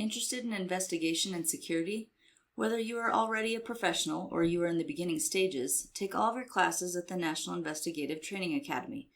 Interested in investigation and security? Whether you are already a professional or you are in the beginning stages, take all of your classes at the National Investigative Training Academy.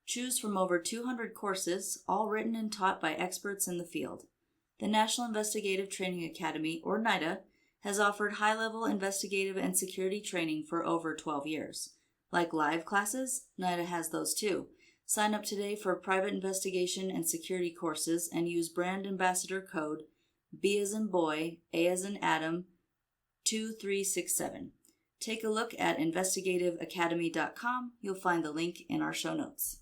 Choose from over 200 courses, all written and taught by experts in the field. The National Investigative Training Academy, or NITA, has offered high-level investigative and security training for over 12 years. Like live classes, NITA has those too. Sign up today for private investigation and security courses and use brand ambassador code B as in boy, A as in Adam, 2367. Take a look at investigativeacademy.com. You'll find the link in our show notes.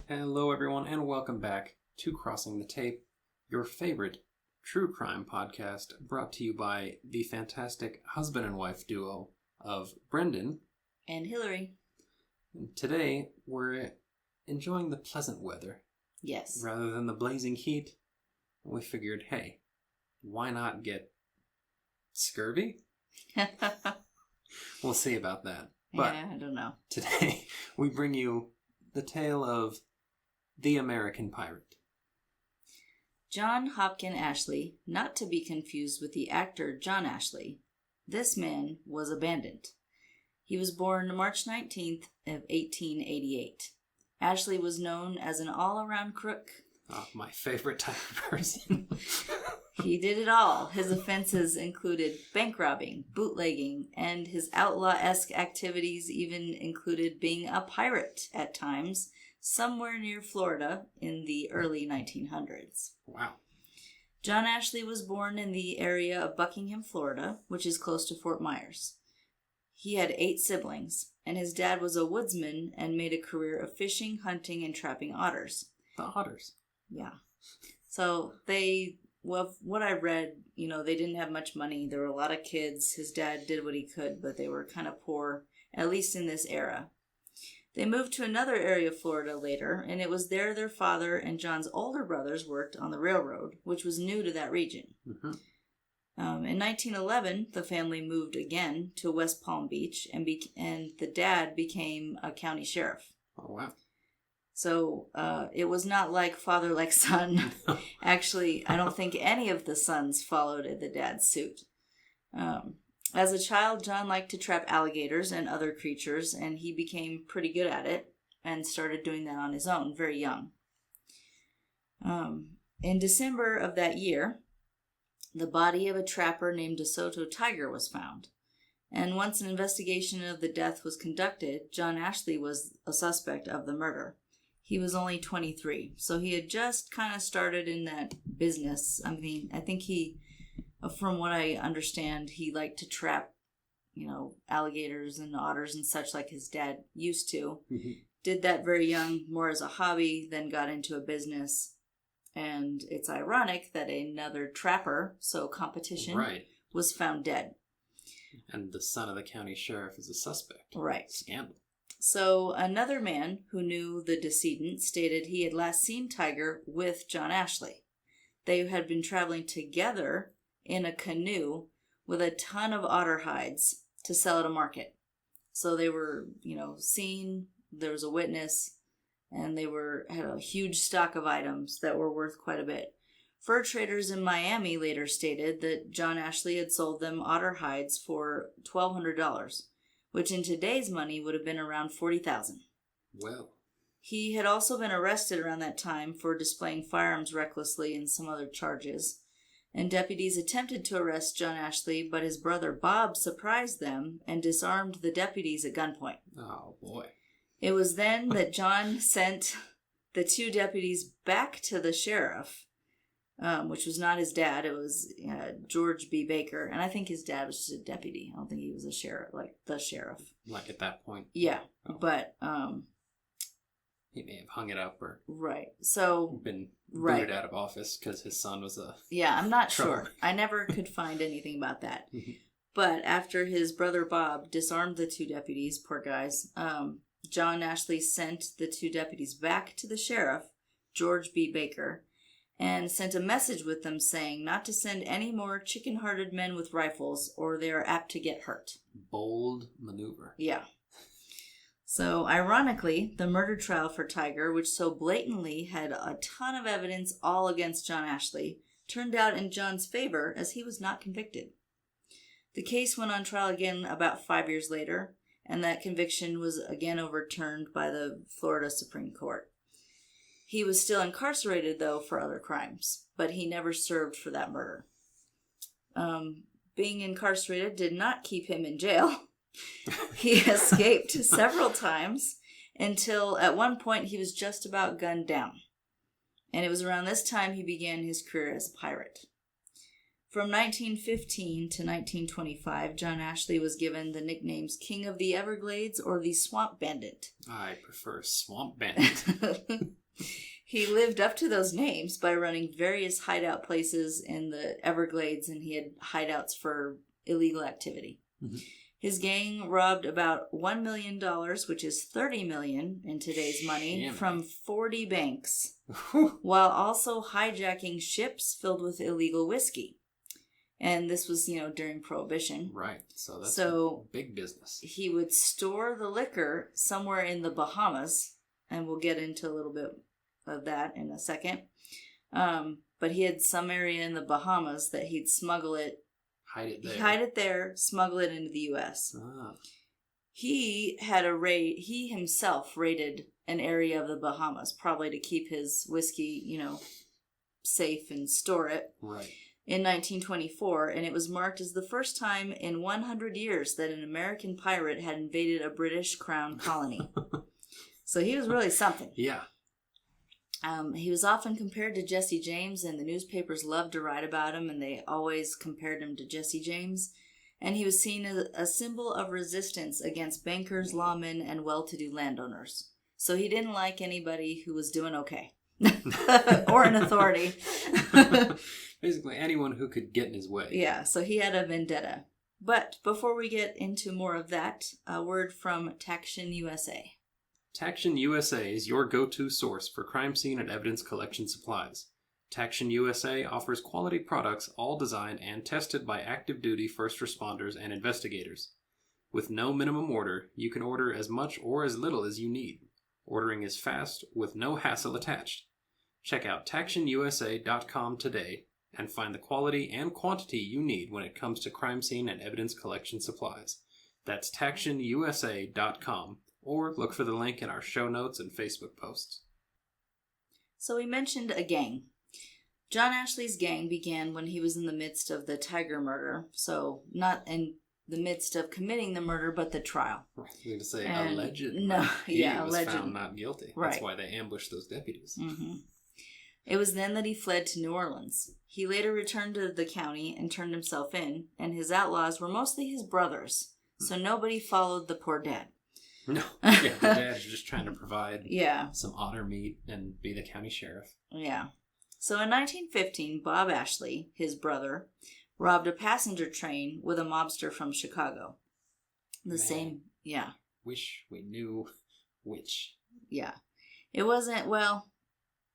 Hello everyone and welcome back to Crossing the Tape, your favorite true crime podcast brought to you by the fantastic husband and wife duo of Brendan and Hillary. And today we're enjoying the pleasant weather. Yes. Rather than the blazing heat. We figured, hey, why not get scurvy? We'll see about that. But yeah, I don't know. Today we bring you the tale of the American Pirate. John Hopkins Ashley, not to be confused with the actor John Ashley. This man was abandoned. He was born March 19th of 1888. Ashley was known as an all-around crook. Oh, my favorite type of person. He did it all. His offenses included bank robbing, bootlegging, and his outlaw-esque activities even included being a pirate at times, somewhere near Florida in the early 1900s. Wow. John Ashley was born in the area of Buckingham, Florida, which is close to Fort Myers. He had 8 siblings, and his dad was a woodsman and made a career of fishing, hunting, and trapping otters. The otters? Yeah. So what I read, they didn't have much money. There were a lot of kids. His dad did what he could, but they were kind of poor, at least in this era. They moved to another area of Florida later, and it was there their father and John's older brothers worked on the railroad, which was new to that region. Mm-hmm. In 1911, the family moved again to West Palm Beach, and the dad became a county sheriff. Oh, wow. So it was not like father like son. Actually, I don't think any of the sons followed the dad's suit. As a child, John liked to trap alligators and other creatures, and he became pretty good at it and started doing that on his own, very young. In December of that year, the body of a trapper named DeSoto Tiger was found. And once an investigation of the death was conducted, John Ashley was a suspect of the murder. He was only 23, so he had just kind of started in that business. I mean, I think from what I understand, he liked to trap, alligators and otters and such like his dad used to. Mm-hmm. Did that very young, more as a hobby, then got into a business. And it's ironic that another trapper, so competition, right, was found dead. And the son of the county sheriff is a suspect. Right. Scandal. So another man who knew the decedent stated he had last seen Tiger with John Ashley. They had been traveling together in a canoe with a ton of otter hides to sell at a market. So they were, seen, there was a witness, and they had a huge stock of items that were worth quite a bit. Fur traders in Miami later stated that John Ashley had sold them otter hides for $1,200, which in today's money would have been around $40,000. Well. He had also been arrested around that time for displaying firearms recklessly and some other charges. And deputies attempted to arrest John Ashley, but his brother Bob surprised them and disarmed the deputies at gunpoint. Oh, boy. It was then that John sent the 2 deputies back to the sheriff, which was not his dad. It was George B. Baker. And I think his dad was just a deputy. I don't think he was a sheriff, like the sheriff. Like at that point? Yeah. Oh. But he may have hung it up or right. So been booted out of office because his son was a yeah, I'm not sure. I never could find anything about that. But after his brother Bob disarmed the 2 deputies, poor guys, John Ashley sent the 2 deputies back to the sheriff, George B. Baker, and sent a message with them saying not to send any more chicken-hearted men with rifles or they are apt to get hurt. Bold maneuver. Yeah. So, ironically, the murder trial for Tiger, which so blatantly had a ton of evidence all against John Ashley, turned out in John's favor as he was not convicted. The case went on trial again about 5 years later, and that conviction was again overturned by the Florida Supreme Court. He was still incarcerated, though, for other crimes, but he never served for that murder. Being incarcerated did not keep him in jail. He escaped several times until at one point he was just about gunned down. And it was around this time he began his career as a pirate. From 1915 to 1925, John Ashley was given the nicknames King of the Everglades or the Swamp Bandit. I prefer Swamp Bandit. He lived up to those names by running various hideout places in the Everglades, and he had hideouts for illegal activity. Mm-hmm. His gang robbed about $1 million, which is $30 million in today's money, from 40 banks, while also hijacking ships filled with illegal whiskey. And this was, during Prohibition. Right. So that's big business. He would store the liquor somewhere in the Bahamas, and we'll get into a little bit of that in a second. But he had some area in the Bahamas that he'd smuggle it. Hide it there, smuggle it into the U.S. Ah. He himself raided an area of the Bahamas, probably to keep his whiskey, safe and store it. Right. In 1924, and it was marked as the first time in 100 years that an American pirate had invaded a British crown colony. So he was really something. Yeah. He was often compared to Jesse James, and the newspapers loved to write about him, and they always compared him to Jesse James. And he was seen as a symbol of resistance against bankers, lawmen, and well-to-do landowners. So he didn't like anybody who was doing okay. Or an authority. Basically, anyone who could get in his way. Yeah, so he had a vendetta. But before we get into more of that, a word from Taction USA. Taction USA is your go-to source for crime scene and evidence collection supplies. Taction USA offers quality products all designed and tested by active duty first responders and investigators. With no minimum order, you can order as much or as little as you need. Ordering is fast with no hassle attached. Check out TactionUSA.com today and find the quality and quantity you need when it comes to crime scene and evidence collection supplies. That's TactionUSA.com. Or look for the link in our show notes and Facebook posts. So we mentioned a gang. John Ashley's gang began when he was in the midst of the Tiger murder. So not in the midst of committing the murder, but the trial. Right. You're going to say alleged. No, he was found not guilty. Right. That's why they ambushed those deputies. Mm-hmm. It was then that he fled to New Orleans. He later returned to the county and turned himself in, and his outlaws were mostly his brothers. So nobody followed the poor dad. No, yeah, the dad's just trying to provide some otter meat and be the county sheriff. Yeah. So in 1915, Bob Ashley, his brother, robbed a passenger train with a mobster from Chicago. Wish we knew which. Yeah. It wasn't,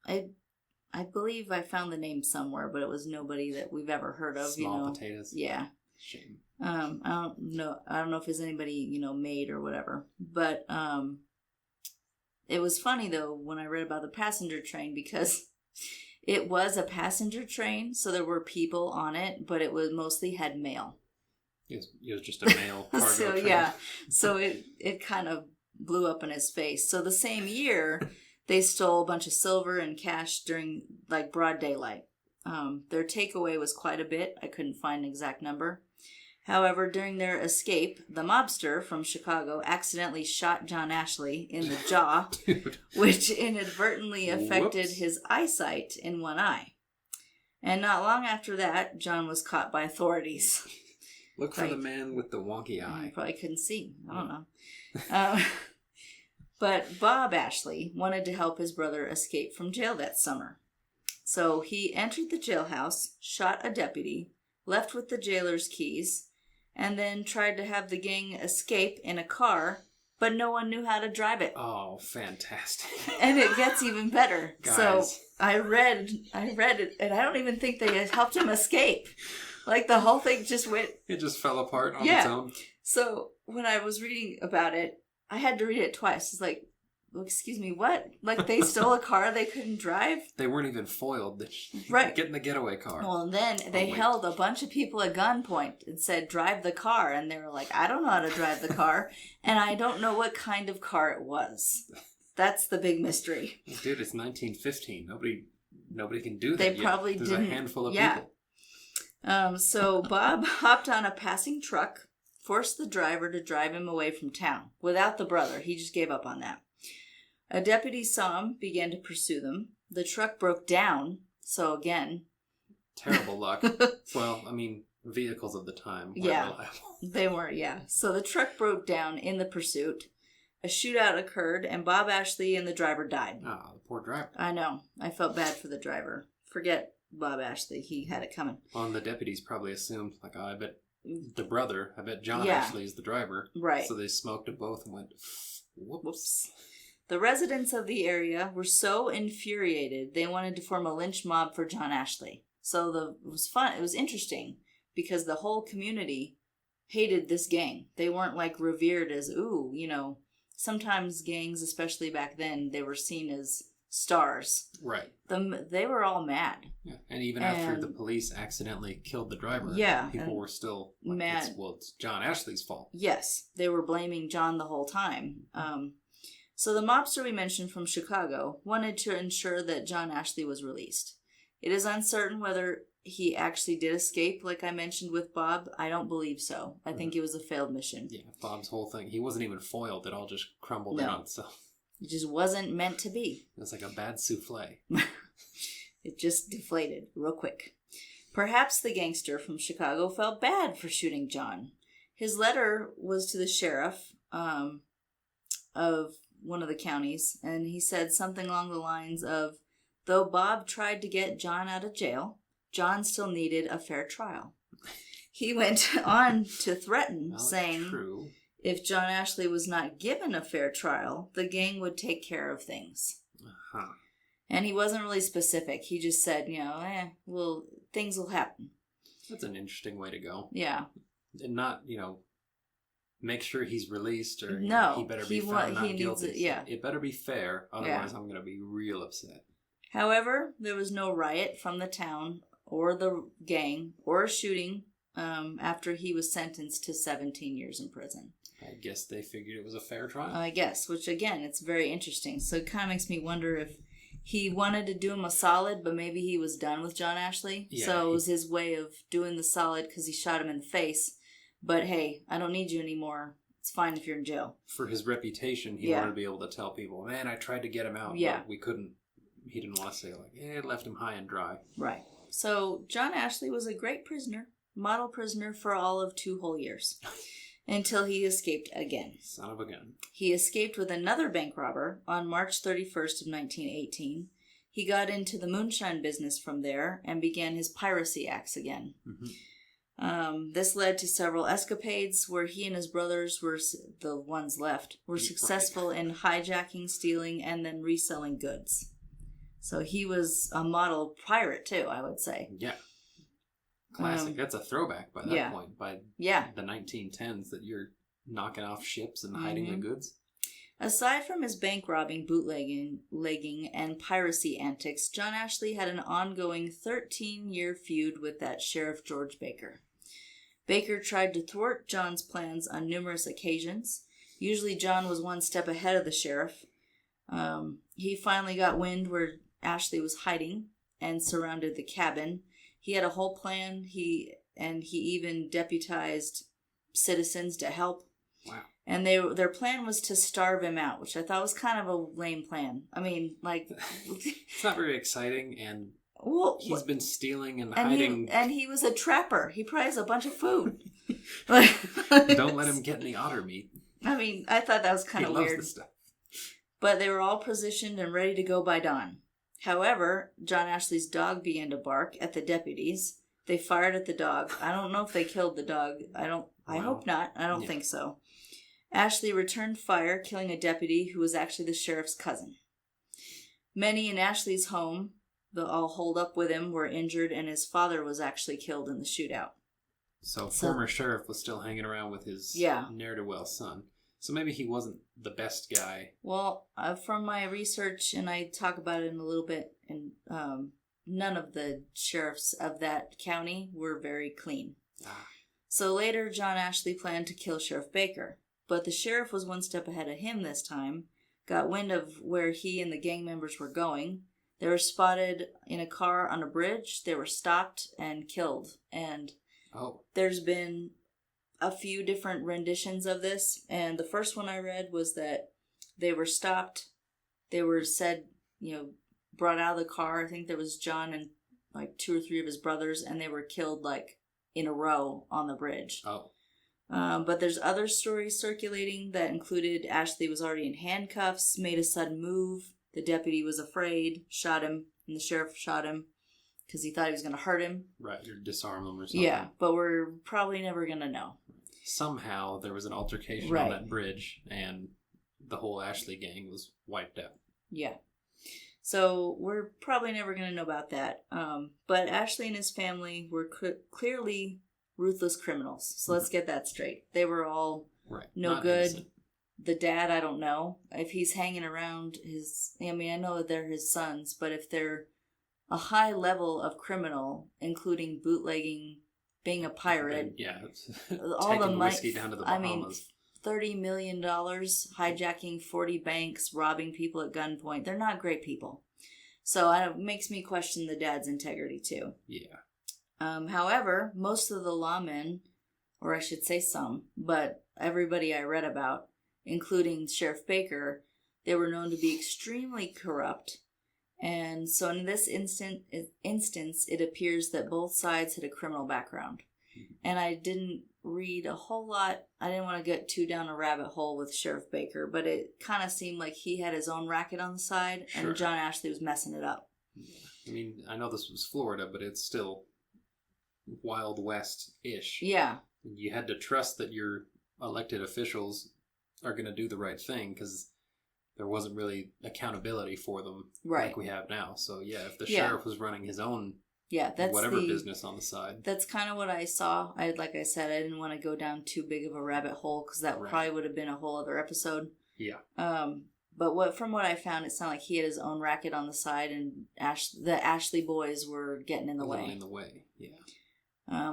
I believe I found the name somewhere, but it was nobody that we've ever heard of. Small potatoes. Yeah. Shame. I don't know if it's anybody, made or whatever. But it was funny, though, when I read about the passenger train, because it was a passenger train, so there were people on it, but it was mostly had mail. It was just a mail cargo train. Yeah. So it kind of blew up in his face. So the same year, they stole a bunch of silver and cash during, broad daylight. Their takeaway was quite a bit. I couldn't find an exact number. However, during their escape, the mobster from Chicago accidentally shot John Ashley in the jaw, which inadvertently affected his eyesight in one eye. And not long after that, John was caught by authorities. Look for the man with the wonky eye. He probably couldn't see. I don't know. But Bob Ashley wanted to help his brother escape from jail that summer. So he entered the jailhouse, shot a deputy, left with the jailer's keys, and then tried to have the gang escape in a car but no one knew how to drive it. Oh, fantastic. And it gets even better. Guys. So I read it, and I don't even think they helped him escape. Like, the whole thing just went... It just fell apart on its own. So when I was reading about it, I had to read it twice. It's like, well, excuse me, what? Like, they stole a car they couldn't drive? They weren't even foiled. Right. Get in the getaway car. Well, and then they held a bunch of people at gunpoint and said, drive the car. And they were like, I don't know how to drive the car. And I don't know what kind of car it was. That's the big mystery. Dude, it's 1915. Nobody can do that They yet. probably There's didn't. a handful of people. So Bob hopped on a passing truck, forced the driver to drive him away from town. Without the brother. He just gave up on that. A deputy saw him, began to pursue them. The truck broke down, so again... Terrible luck. Well, I mean, vehicles of the time weren't reliable. They weren't, So the truck broke down in the pursuit. A shootout occurred, and Bob Ashley and the driver died. Ah, the poor driver. I know. I felt bad for the driver. Forget Bob Ashley. He had it coming. Well, and the deputies probably assumed, like, oh, I bet John Ashley is the driver. Right. So they smoked them both and went, whoops. The residents of the area were so infuriated, they wanted to form a lynch mob for John Ashley. So it was fun. It was interesting because the whole community hated this gang. They weren't like revered as, sometimes gangs, especially back then, they were seen as stars. Right. They were all mad. Yeah. And even after the police accidentally killed the driver, people were still like, mad. It's John Ashley's fault. Yes. They were blaming John the whole time. So the mobster we mentioned from Chicago wanted to ensure that John Ashley was released. It is uncertain whether he actually did escape, like I mentioned with Bob. I don't believe so. I think it was a failed mission. Yeah, Bob's whole thing. He wasn't even foiled. It all just crumbled in on itself. It just wasn't meant to be. It was like a bad souffle. It just deflated real quick. Perhaps the gangster from Chicago felt bad for shooting John. His letter was to the sheriff of one of the counties, and he said something along the lines of, though Bob tried to get John out of jail, John still needed a fair trial. He went on to threaten, saying, if John Ashley was not given a fair trial, the gang would take care of things. Uh-huh. And he wasn't really specific. He just said, things will happen. That's an interesting way to go. Yeah. And not, make sure he's released or he better be found not guilty. It better be fair, otherwise I'm going to be real upset. However, there was no riot from the town or the gang or a shooting after he was sentenced to 17 years in prison. I guess they figured it was a fair trial. I guess, which again, it's very interesting. So it kind of makes me wonder if he wanted to do him a solid, but maybe he was done with John Ashley. Yeah, so it was his way of doing the solid because he shot him in the face. But hey, I don't need you anymore. It's fine if you're in jail. For his reputation, he wanted to be able to tell people, man, I tried to get him out, but we couldn't. He didn't want to say, it left him high and dry. Right. So John Ashley was a great prisoner, model prisoner for all of 2 whole years, until he escaped again. Son of a gun. He escaped with another bank robber on March 31st of 1918. He got into the moonshine business from there and began his piracy acts again. Mm-hmm. This led to several escapades where he and his brothers were the ones left, were successful in hijacking, stealing, and then reselling goods. So he was a model pirate too, I would say. Yeah. Classic. That's a throwback by that point. By the 1910s that you're knocking off ships and hiding the goods. Aside from his bank robbing, bootlegging, and piracy antics, John Ashley had an ongoing 13-year feud with that Sheriff George Baker. Baker tried to thwart John's plans on numerous occasions. Usually John was one step ahead of the sheriff. He finally got wind where Ashley was hiding and surrounded the cabin. He had a whole plan. He even deputized citizens to help. Wow. And their plan was to starve him out, which I thought was kind of a lame plan. I mean, like... It's not very exciting, and he's been stealing and hiding... And he was a trapper. He probably has a bunch of food. Don't let him get any otter meat. I mean, I thought that was kind of weird. He loves this stuff. But they were all positioned and ready to go by dawn. However, John Ashley's dog began to bark at the deputies. They fired at the dog. I don't know if they killed the dog. I hope not. I don't think so. Ashley returned fire, killing a deputy who was actually the sheriff's cousin. Many in Ashley's home, all holed up with him, were injured, and his father was actually killed in the shootout. So former sheriff was still hanging around with his ne'er-do-well son. So maybe he wasn't the best guy. Well, from my research, and I talk about it in a little bit, and none of the sheriffs of that county were very clean. So later, John Ashley planned to kill Sheriff Baker. But the sheriff was one step ahead of him this time, got wind of where he and the gang members were going. They were spotted in a car on a bridge. They were stopped and killed. And there's been a few different renditions of this. And the first one I read was that they were stopped. They were brought out of the car. I think there was John and like 2 or 3 of his brothers, and they were killed like in a row on the bridge. But there's other stories circulating that included Ashley was already in handcuffs, made a sudden move. The deputy was afraid, shot him, and the sheriff shot him because he thought he was going to hurt him. Right, or disarm him or something. Yeah, but we're probably never going to know. Somehow there was an altercation on that bridge, and the whole Ashley gang was wiped out. Yeah. So we're probably never going to know about that. But Ashley and his family were clearly ruthless criminals. So let's get that straight. They were all no good. Innocent. The dad, I don't know. If he's hanging around I know that they're his sons, but if they're a high level of criminal, including bootlegging, being a pirate, all the whiskey down to the Bahamas. $30 million, hijacking 40 banks, robbing people at gunpoint. They're not great people. So it makes me question the dad's integrity too. Yeah. However, most of the lawmen, or I should say some, but everybody I read about, including Sheriff Baker, they were known to be extremely corrupt. And so in this instance, it appears that both sides had a criminal background. And I didn't read a whole lot. I didn't want to get too down a rabbit hole with Sheriff Baker, but it kind of seemed like he had his own racket on the side, and John Ashley was messing it up. I mean, I know this was Florida, but it's still Wild West-ish. Yeah. You had to trust that your elected officials are going to do the right thing, because there wasn't really accountability for them like we have now. So, if the sheriff was running his own business on the side. That's kind of what I saw. Like I said, I didn't want to go down too big of a rabbit hole, because that probably would have been a whole other episode. Yeah. But from what I found, it sounded like he had his own racket on the side, and the Ashley boys were getting in the way. In the way, yeah.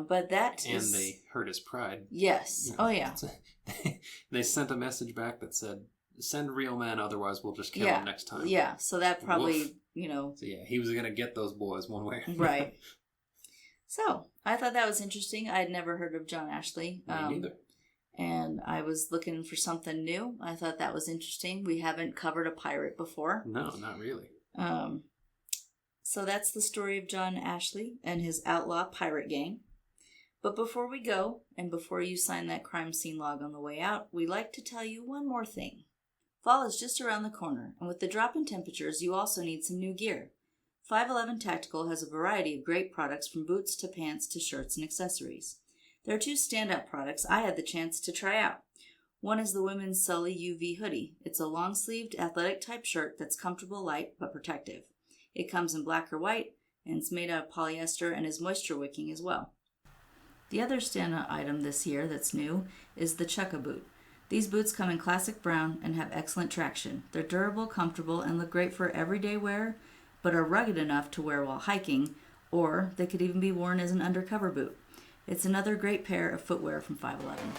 But they hurt his pride. Yes. Oh, yeah. They sent a message back that said, "Send real men, otherwise we'll just kill him next time." Yeah, so that probably, So he was going to get those boys one way. Right. So, I thought that was interesting. I'd never heard of John Ashley. Me neither. And I was looking for something new. I thought that was interesting. We haven't covered a pirate before. No, not really. So that's the story of John Ashley and his outlaw pirate gang. But before we go, and before you sign that crime scene log on the way out, we'd like to tell you one more thing. Fall is just around the corner, and with the drop in temperatures, you also need some new gear. 511 Tactical has a variety of great products, from boots to pants to shirts and accessories. There are 2 standout products I had the chance to try out. One is the women's Sully UV hoodie. It's a long-sleeved, athletic-type shirt that's comfortable, light, but protective. It comes in black or white, and it's made out of polyester and is moisture-wicking as well. The other standout item this year that's new is the Chukka boot. These boots come in classic brown and have excellent traction. They're durable, comfortable, and look great for everyday wear, but are rugged enough to wear while hiking, or they could even be worn as an undercover boot. It's another great pair of footwear from 511.